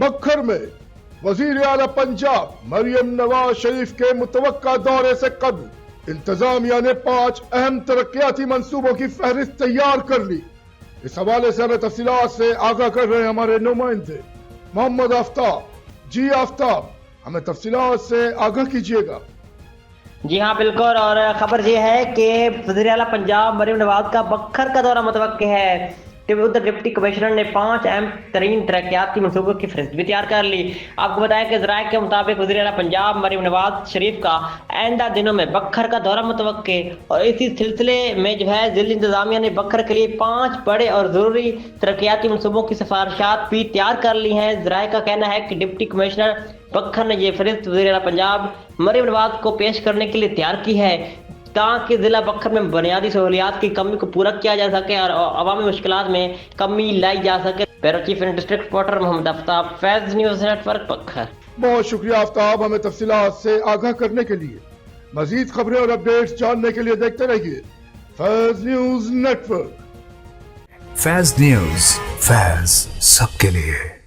बखर में वजीर आला पंजाब मरियम नवाज शरीफ के मुतवक्का दौरे से कबल इंतजामिया ने 5 अहम तरक्याती मंसूबों की फहरिस्त तैयार कर ली। इस हवाले से हमें तफसीलात से आगाह कर रहे हैं हमारे नुमाइंदे मोहम्मद आफ्ताब। जी आफ्ताब, हमें तफसीलात से आगाह कीजिएगा। जी हाँ बिल्कुल, और खबर ये है कि वज़ीर आला पंजाब मरियम नवाज का बखर का दौरा मुतवक्किल है। उधर डिप्टी कमिश्नर ने 5 अहम तरीन तरक्याती मंसूबों की फहरिस्त भी तैयार कर ली। आपको बताया कि ज़राए के मुताबिक वज़ीर आला पंजाब मरियम नवाज शरीफ का आइंदा दिनों में बखर का दौरा मुतवक्किल, और इसी सिलसिले में जो है ज़िला इंतजामिया ने बखर के लिए 5 बड़े और ज़रूरी तरक्याती मंसूबों की सिफारिशात भी तैयार कर ली हैं। ज़राए का कहना है कि डिप्टी कमिश्नर बखर ने यह फहरिस्त वज़ीर आला पंजाब मरियम नवाज को पेश करने के लिए तैयार की है ताकि जिला बखर में बुनियादी सहूलियात की कमी को पूरा किया जा सके और अवामी मुश्किलात में कमी लाई जा सके। Bureau chief district reporter Mohammad Aftab, Faiz news network Bhakkar. बहुत शुक्रिया आफ्ताब, हमें तफसीलात से आगाह करने के लिए। मजीद खबरें और अपडेट्स जानने के लिए देखते रहिए फैज़ न्यूज़ नेटवर्क। फैज़ न्यूज़, फैज़ सबके लिए।